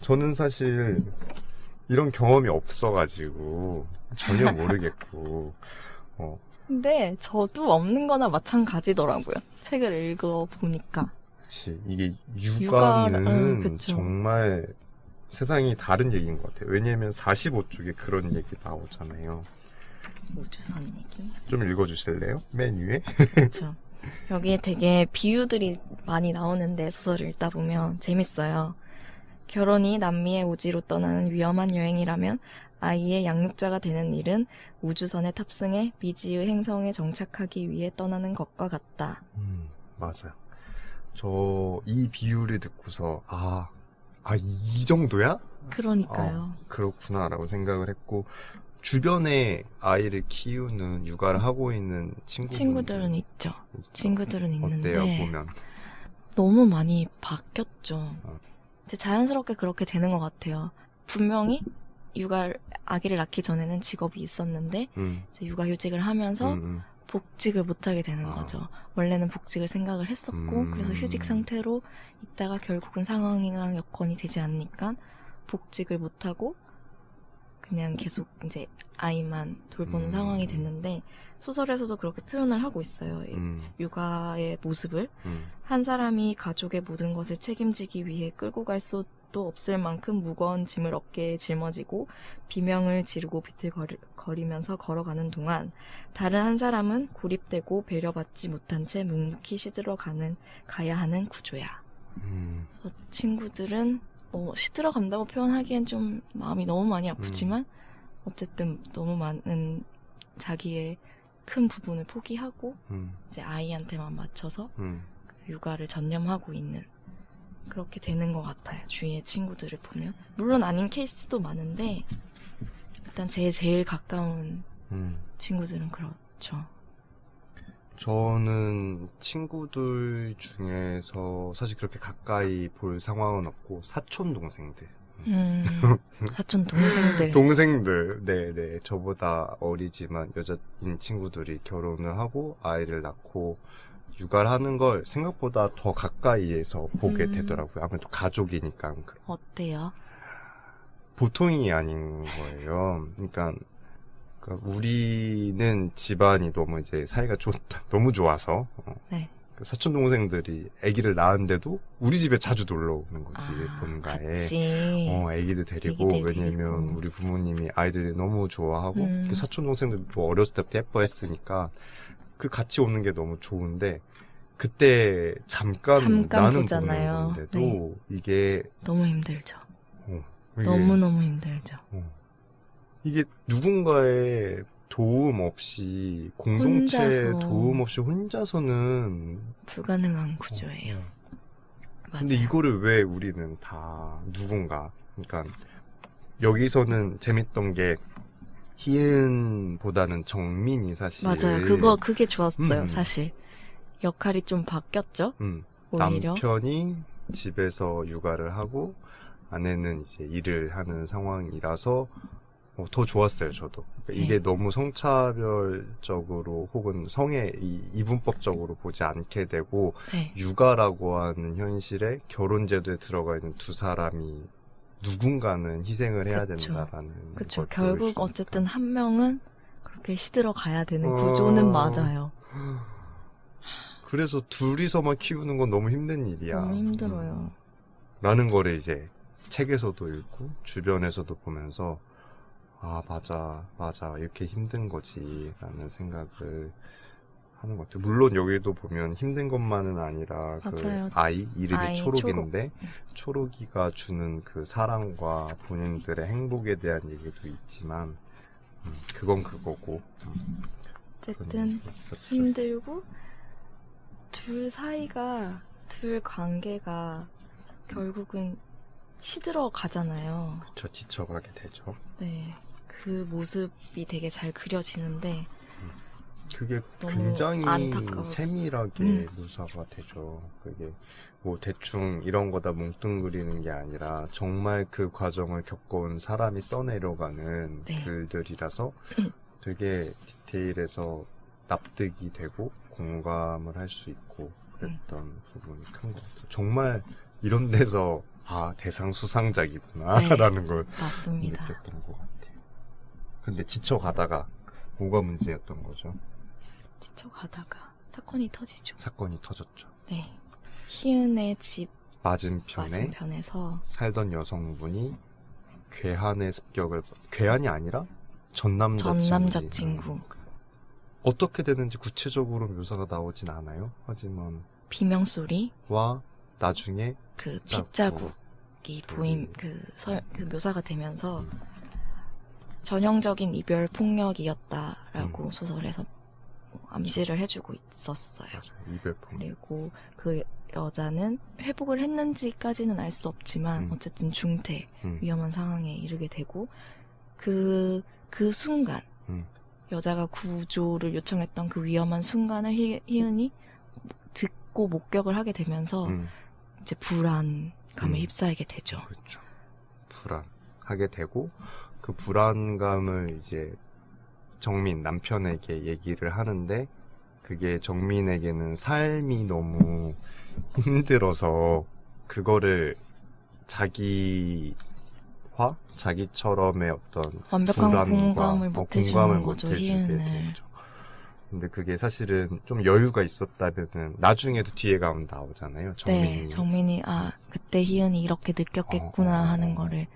저는 사실 이런 경험이 없어가지고 전혀 모르겠고, 근데 저도 없는 거나 마찬가지더라고요. 책을 읽어보니까. 그치. 이게 육아, 육아는 그쵸. 정말 세상이 다른 얘기인 것 같아요. 왜냐면 45쪽에 그런 얘기 나오잖아요. 우주선 얘기. 좀 읽어주실래요? 맨 위에? 그렇죠. 여기에 되게 비유들이 많이 나오는데 소설을 읽다 보면 재밌어요. 결혼이 남미의 오지로 떠나는 위험한 여행이라면 아이의 양육자가 되는 일은 우주선에 탑승해 미지의 행성에 정착하기 위해 떠나는 것과 같다. 맞아요. 저 이 비유를 듣고서 이 정도야? 그러니까요. 그렇구나라고 생각을 했고, 주변에 아이를 키우는 육아를 하고 있는 친구들은 있죠. 친구들은 있는데 어때요, 보면? 너무 많이 바뀌었죠. 어. 이제 자연스럽게 그렇게 되는 것 같아요. 분명히 아기를 낳기 전에는 직업이 있었는데 이제 육아휴직을 하면서 복직을 못하게 되는 거죠. 원래는 복직을 생각을 했었고 그래서 휴직 상태로 있다가 결국은 상황이랑 여건이 되지 않으니까 복직을 못하고 그냥 계속 이제 아이만 돌보는 상황이 됐는데 소설에서도 그렇게 표현을 하고 있어요. 육아의 모습을. 한 사람이 가족의 모든 것을 책임지기 위해 끌고 갈 수도 없을 만큼 무거운 짐을 어깨에 짊어지고 비명을 지르고 비틀거리면서 걸어가는 동안 다른 한 사람은 고립되고 배려받지 못한 채 묵묵히 가야 하는 구조야. 그래서 친구들은 시들어 간다고 표현하기엔 좀 마음이 너무 많이 아프지만 어쨌든 너무 많은 자기의 큰 부분을 포기하고 이제 아이한테만 맞춰서 육아를 전념하고 있는 그렇게 되는 것 같아요. 주위의 친구들을 보면 물론 아닌 케이스도 많은데 일단 제일 가까운 친구들은 그렇죠. 저는 친구들 중에서 사실 그렇게 가까이 볼 상황은 없고, 사촌 동생들. 사촌 동생들. 동생들, 네네. 저보다 어리지만 여자인 친구들이 결혼을 하고 아이를 낳고 육아를 하는 걸 생각보다 더 가까이에서 보게 되더라고요. 아무래도 가족이니까. 어때요? 보통이 아닌 거예요. 그러니까 우리는 집안이 너무 이제 사이가 너무 좋아서 네. 사촌 동생들이 아기를 낳았는데도 우리 집에 자주 놀러 오는 거지. 본가에 같이 아기들 데리고. 왜냐면 우리 부모님이 아이들이 너무 좋아하고 사촌 동생들도 어렸을 때부터 예뻐했으니까 그 같이 오는 게 너무 좋은데, 그때 잠깐 나는 보잖아요. 보는 건데도 네. 이게 너무 힘들죠. 이게 너무너무 힘들죠. 이게 누군가의 도움 없이, 공동체 혼자서. 도움 없이 혼자서는 불가능한 구조예요. 근데 맞아요. 이거를 왜 우리는 다 누군가, 그러니까 여기서는 재밌던 게 희은보다는 정민이 사실 맞아요. 그게 좋았어요, 사실. 역할이 좀 바뀌었죠? 오히려. 남편이 집에서 육아를 하고 아내는 이제 일을 하는 상황이라서 더 좋았어요, 저도. 그러니까 이게 너무 성차별적으로 혹은 성의 이분법적으로 보지 않게 되고, 육아라고 하는 현실에 결혼제도에 들어가 있는 두 사람이 누군가는 희생을 해야 된다라는. 그쵸. 결국 어쨌든 한 명은 그렇게 시들어 가야 되는 구조는 맞아요. 그래서 둘이서만 키우는 건 너무 힘든 일이야. 너무 힘들어요. 라는 거를 이제 책에서도 읽고 주변에서도 보면서 맞아 이렇게 힘든 거지 라는 생각을 하는 것 같아요. 물론 여기도 보면 힘든 것만은 아니라 맞아요. 그 아이 이름이 초록인데 초록. 초록이가 주는 그 사랑과 본인들의 행복에 대한 얘기도 있지만 그건 그거고. 어쨌든 힘들고 둘 관계가 결국은 시들어 가잖아요. 그쵸, 지쳐가게 되죠. 네. 그 모습이 되게 잘 그려지는데 그게 굉장히 세밀하게 묘사가 되죠. 그게 뭐 대충 이런 거다 뭉뚱그리는 게 아니라 정말 그 과정을 겪어온 사람이 써내려가는 글들이라서 되게 디테일해서 납득이 되고 공감을 할 수 있고 그랬던 부분이 큰 것 같아요. 정말 이런 데서 아, 대상 수상작이구나라는 걸 맞습니다. 느꼈던 것 같아요. 근데 지쳐가다가 뭐가 문제였던 거죠? 지쳐가다가 사건이 터지죠. 사건이 터졌죠. 네. 희은의 집 맞은편에 맞은편에서 살던 여성분이 괴한의 습격을, 괴한이 아니라 전 전 남자친구. 남자친구 어떻게 되는지 구체적으로 묘사가 나오진 않아요. 하지만 비명 소리와 나중에 그 빗자국. 빗자국이 보임 그 묘사가 되면서 음. 전형적인 이별 폭력이었다라고 음. 소설에서 암시를 해주고 있었어요. 맞아요. 이별폭. 그리고 그 여자는 회복을 했는지까지는 알 수 없지만 어쨌든 중태 위험한 상황에 이르게 되고 그 순간 여자가 구조를 요청했던 그 위험한 순간을 희은이 듣고 목격을 하게 되면서 이제 불안감에 휩싸이게 되죠. 그렇죠. 불안하게 되고 그 불안감을 이제 정민 남편에게 얘기를 하는데 그게 정민에게는 삶이 너무 힘들어서 그거를 자기처럼의 어떤 완벽한 불안과 공감을 못 해주는 거죠, 못 해주게 희은을. 되죠. 근데 그게 사실은 좀 여유가 있었다면은 나중에도 뒤에 가면 나오잖아요. 정민이. 네, 정민이 그때 희은이 이렇게 느꼈겠구나 하는 거를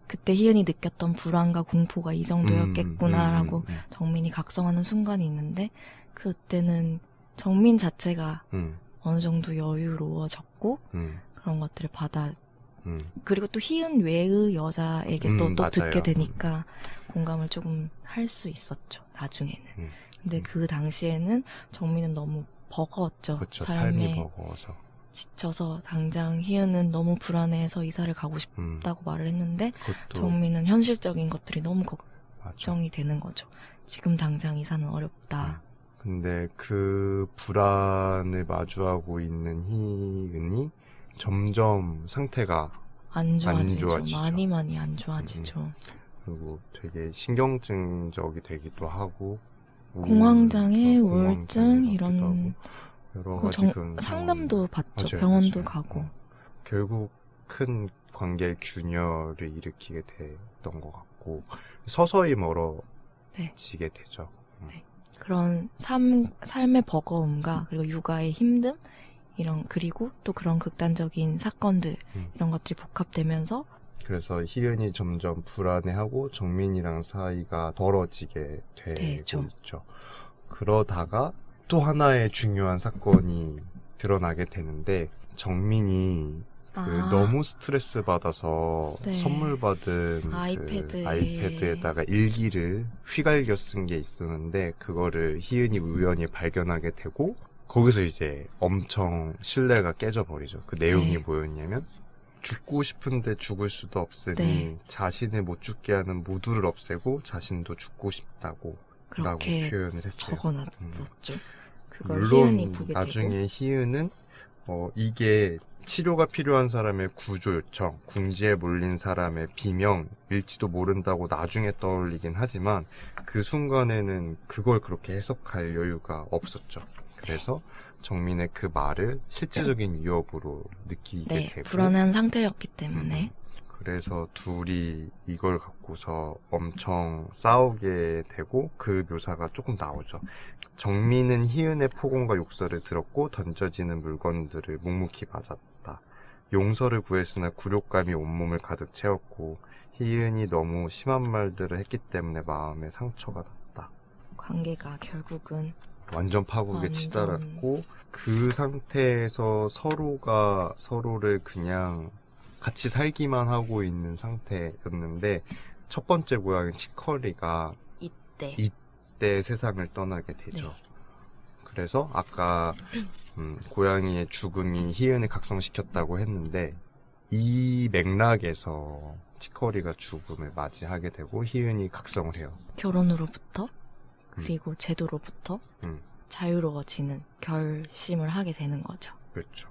그때 희은이 느꼈던 불안과 공포가 이 정도였겠구나라고 정민이 각성하는 순간이 있는데 그때는 정민 자체가 어느 정도 여유로워졌고 그런 것들을 그리고 또 희은 외의 여자에게서 또 맞아요. 듣게 되니까 공감을 조금 할 수 있었죠, 나중에는. 근데 그 당시에는 정민은 너무 버거웠죠. 그렇죠. 삶에 삶이 버거워서. 지쳐서 당장 희은은 너무 불안해서 이사를 가고 싶다고 말을 했는데 그것도 정민은 현실적인 것들이 너무 맞아. 걱정이 되는 거죠. 지금 당장 이사는 어렵다. 근데 그 불안을 마주하고 있는 희은이 점점 상태가 안 좋아지죠. 좋아지죠. 많이 안 좋아지죠. 그리고 되게 신경증적이 되기도 하고 공황장애, 공황장애 우울증 같기도 이런 하고 여러 가지 그런 상담도 받죠. 맞아요, 병원도 맞아요. 가고. 결국 큰 관계 균열을 일으키게 됐던 것 같고 서서히 멀어지게 되죠. 그런 삶의 버거움과 그리고 육아의 힘듦 그리고 또 그런 극단적인 사건들 이런 것들이 복합되면서 그래서 희은이 점점 불안해하고 정민이랑 사이가 멀어지게 되고 되죠. 있죠. 그러다가 또 하나의 중요한 사건이 드러나게 되는데 정민이 너무 스트레스 받아서 네. 선물 받은 아이패드에다가 일기를 휘갈겨 쓴 게 있었는데 그거를 희은이 우연히 발견하게 되고 거기서 이제 엄청 신뢰가 깨져버리죠. 그 내용이 뭐였냐면 죽고 싶은데 죽을 수도 없으니 자신을 못 죽게 하는 모두를 없애고 자신도 죽고 싶다고 라고 표현을 했어요. 적어놨었죠. 그걸 물론 희은이 보게 나중에 되고. 희은은 이게 치료가 필요한 사람의 구조 요청, 궁지에 몰린 사람의 비명일지도 모른다고 나중에 떠올리긴 하지만 그 순간에는 그걸 그렇게 해석할 여유가 없었죠. 그래서 정민의 그 말을 실제적인 위협으로 느끼게 되고 불안한 상태였기 때문에 그래서 둘이 이걸 갖고서 엄청 싸우게 되고 그 묘사가 조금 나오죠. 정민은 희은의 폭언과 욕설을 들었고 던져지는 물건들을 묵묵히 맞았다. 용서를 구했으나 굴욕감이 온몸을 가득 채웠고 희은이 너무 심한 말들을 했기 때문에 마음에 상처가 났다. 관계가 결국은 완전 파국에 치달았고 그 상태에서 서로가 서로를 그냥 같이 살기만 하고 있는 상태였는데 첫 번째 고양이 치커리가 이때 세상을 떠나게 되죠. 그래서 아까 고양이의 죽음이 희은을 각성시켰다고 했는데 이 맥락에서 치커리가 죽음을 맞이하게 되고 희은이 각성을 해요. 결혼으로부터 그리고 제도로부터 자유로워지는 결심을 하게 되는 거죠. 그렇죠.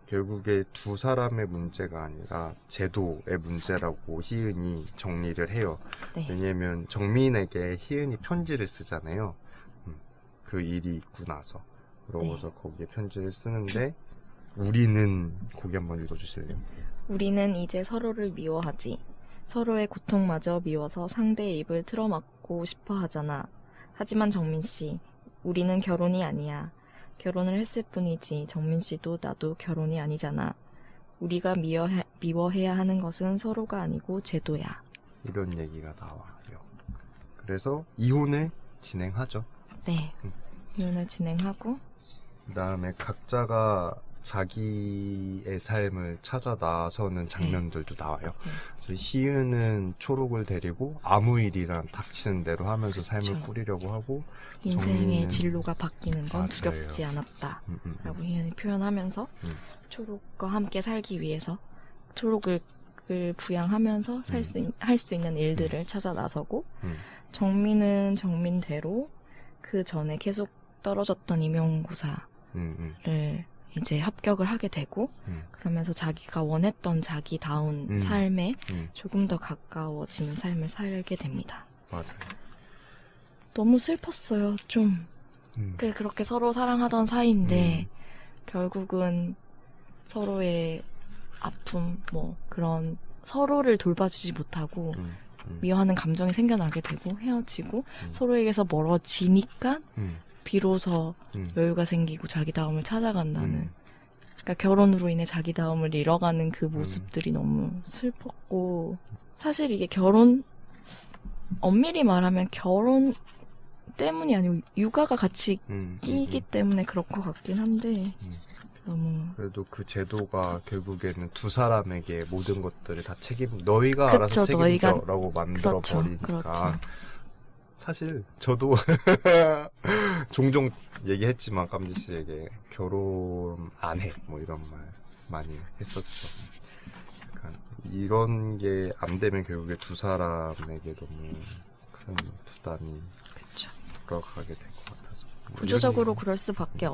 결국에 두 사람의 문제가 아니라 제도의 문제라고 희은이 정리를 해요. 왜냐면 정민에게 희은이 편지를 쓰잖아요. 그 일이 있고 나서. 그러고서 거기에 편지를 쓰는데 우리는 거기 한번 읽어주실래요? 우리는 이제 서로를 미워하지. 서로의 고통마저 미워서 상대의 입을 틀어막고 싶어 하잖아. 하지만 정민 씨, 우리는 결혼이 아니야. 결혼을 했을 뿐이지 정민 씨도 나도 결혼이 아니잖아. 우리가 미워해야 하는 것은 서로가 아니고 제도야. 이런 얘기가 나와요. 그래서 이혼을 진행하죠. 네. 이혼을 진행하고 그 다음에 각자가 자기의 삶을 찾아 나서는 장면들도 나와요. 네. 그래서 희은은 초록을 데리고 아무 일이란 닥치는 대로 하면서 삶을 그쵸. 꾸리려고 하고 인생의 정민은- 진로가 바뀌는 건 맞아요. 두렵지 않았다. 음. 라고 희연이 표현하면서 초록과 함께 살기 위해서 초록을 부양하면서 할 수 있는 일들을 찾아 나서고 정민은 정민대로 그 전에 계속 떨어졌던 임용고사를 이제 합격을 하게 되고 그러면서 자기가 원했던 자기다운 삶에 조금 더 가까워지는 삶을 살게 됩니다. 맞아요. 너무 슬펐어요. 좀 그렇게 서로 사랑하던 사이인데 결국은 서로의 아픔 뭐 그런 서로를 돌봐주지 못하고 미워하는 감정이 생겨나게 되고 헤어지고 서로에게서 멀어지니까 비로소 여유가 생기고 자기다움을 찾아간다는 그러니까 결혼으로 인해 자기다움을 잃어가는 그 모습들이 너무 슬펐고 사실 이게 엄밀히 말하면 결혼 때문이 아니고 육아가 같이 끼기 때문에 그럴 것 같긴 한데 너무 그래도 그 제도가 결국에는 두 사람에게 모든 것들을 다 너희가 알아서 그쵸, 책임져라고 만들어 그렇죠, 버리니까 그렇죠. 사실 저도 종종 얘기했지만 깜지 씨에게 결혼 안 해 뭐 이런 말 많이 했었죠. 약간 이런 게 안 되면 결국에 두 사람에게 너무 큰 부담이 그쵸. 들어가게 될 것 같아서 구조적으로 그럴 수밖에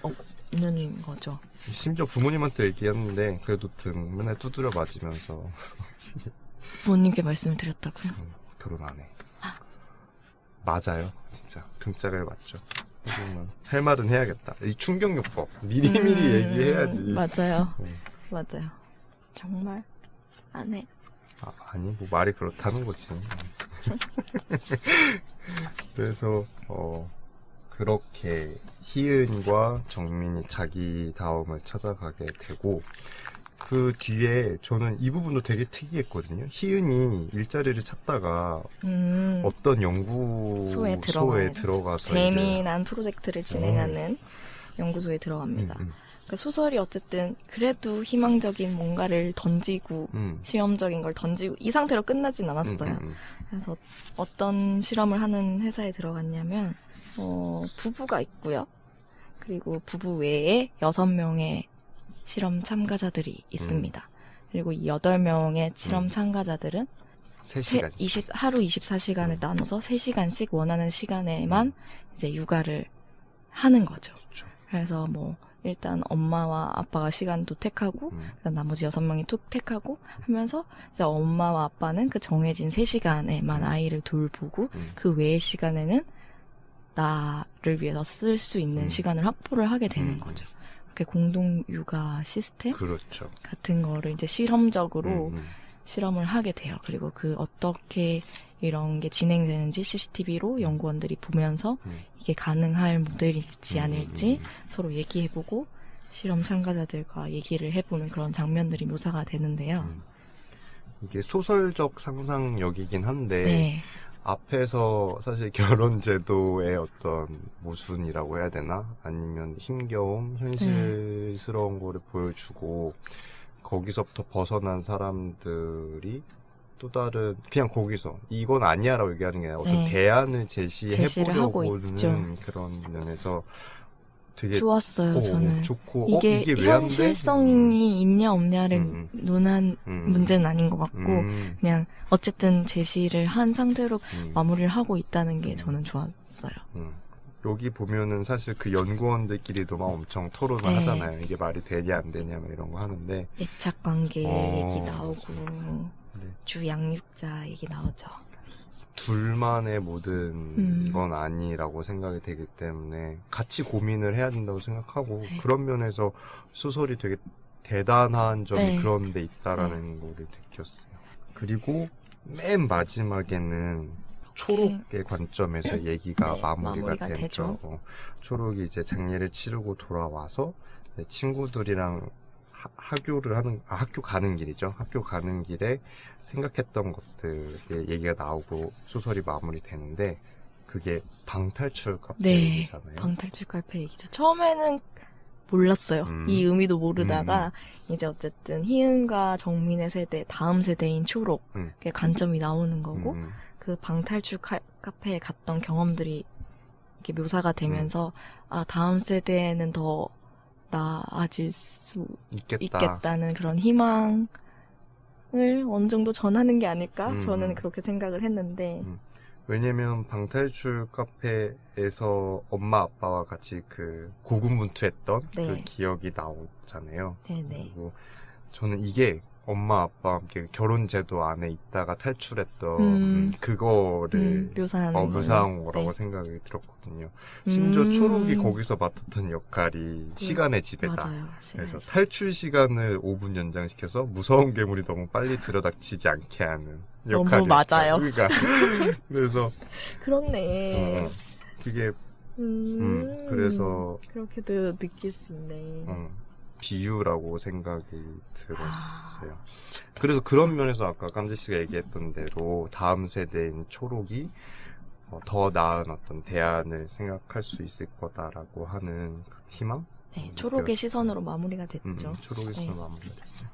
없는 거죠. 심지어 부모님한테 얘기했는데 그래도 등 맨날 두드려 맞으면서 부모님께 말씀을 드렸다고요? 결혼 안 해. 맞아요, 진짜 등짝을 맞죠. 하지만 할 말은 해야겠다. 이 충격요법 미리미리 얘기해야지. 맞아요. 맞아요. 정말 안 해. 아니 뭐 말이 그렇다는 거지. 그래서 그렇게 희은과 정민이 자기다움을 찾아가게 되고 그 뒤에 저는 이 부분도 되게 특이했거든요. 희은이 일자리를 찾다가 어떤 연구소에 들어가서 재미난 프로젝트를 진행하는 연구소에 들어갑니다. 그러니까 소설이 어쨌든 그래도 희망적인 뭔가를 던지고 시험적인 걸 던지고 이 상태로 끝나진 않았어요. 그래서 어떤 실험을 하는 회사에 들어갔냐면 부부가 있고요. 그리고 부부 외에 6명의 실험 참가자들이 있습니다. 그리고 이 8명의 실험 참가자들은 3시간 하루 24시간을 나눠서 3시간씩 원하는 시간에만 이제 육아를 하는 거죠. 그렇죠. 그래서 뭐 일단 엄마와 아빠가 시간도 택하고 그다음 나머지 6명이 또 택하고 하면서 이제 엄마와 아빠는 그 정해진 3시간에만 아이를 돌보고 그 외의 시간에는 나를 위해서 쓸 수 있는 시간을 확보를 하게 되는 거죠. 이렇게 공동 육아 시스템 그렇죠. 같은 거를 이제 실험적으로 실험을 하게 돼요. 그리고 그 어떻게 이런 게 진행되는지 CCTV로 연구원들이 보면서 이게 가능할 모델일지 아닐지 서로 얘기해보고 실험 참가자들과 얘기를 해보는 그런 장면들이 묘사가 되는데요. 이게 소설적 상상력이긴 한데 네. 앞에서 사실 결혼 제도의 어떤 모순이라고 해야 되나? 아니면 힘겨움, 현실스러운 거를 보여주고 거기서부터 벗어난 사람들이 또 다른 그냥 거기서 이건 아니야라고 얘기하는 게 아니라 어떤 대안을 제시를 하고 제시해보려고는 있죠. 그런 면에서 되게 좋았어요. 저는 좋고 이게 이게 왜 안 돼? 현실성이 있냐 없냐를 논한 문제는 아닌 것 같고 그냥 어쨌든 제시를 한 상태로 마무리를 하고 있다는 게 저는 좋았어요. 여기 보면은 사실 그 연구원들끼리도 막 엄청 토론을 하잖아요. 이게 말이 되냐 안 되냐 막 이런 거 하는데 애착 관계 얘기 나오고 주 양육자 얘기 나오죠. 둘만의 모든 건 아니라고 생각이 되기 때문에 같이 고민을 해야 된다고 생각하고 그런 면에서 소설이 되게 대단한 점이 네. 그런 데 있다라는 거를 느꼈어요. 그리고 맨 마지막에는 초록의 관점에서 얘기가 마무리가 되죠. 되죠. 초록이 이제 장례를 치르고 돌아와서 친구들이랑 학교 가는 길이죠. 학교 가는 길에 생각했던 것들의 얘기가 나오고 소설이 마무리되는데 그게 방탈출 카페 네, 얘기잖아요. 방탈출 카페 얘기죠. 처음에는 몰랐어요. 이 의미도 모르다가 이제 어쨌든 희은과 정민의 세대, 다음 세대인 초록의 관점이 나오는 거고 그 방탈출 카페에 갔던 경험들이 이렇게 묘사가 되면서 아 다음 세대에는 더 나아질 수 있겠다는 그런 희망을 어느 정도 전하는 게 아닐까? 저는 그렇게 생각을 했는데 왜냐면 방탈출 카페에서 엄마 아빠와 같이 그 고군분투했던 네. 그 기억이 나오잖아요. 네네. 그리고 저는 이게 엄마 아빠와 함께 결혼제도 안에 있다가 탈출했던 그거를 묘사한 거라고 네. 생각이 들었거든요. 심지어 초록이 거기서 맡았던 역할이 시간의 지배자. 맞아요. 그래서 탈출 시간을 5분 연장시켜서 무서운 괴물이 너무 빨리 들여닥치지 않게 하는 역할이 너무 맞아요. 그러니까 그래서 그렇네. 그게 그래서 그렇게도 느낄 수 있네. 비유라고 생각이 들었어요. 그래서 그런 면에서 아까 깜지 씨가 얘기했던 대로 다음 세대인 초록이 더 나은 어떤 대안을 생각할 수 있을 거다라고 하는 희망? 네, 초록의 시선으로 마무리가 됐죠. 초록의 시선으로 마무리가 됐어요.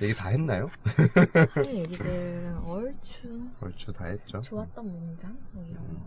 얘기 다 했나요? 할 얘기들은 얼추 얼추 다 했죠. 좋았던 문장 뭐 이런 거.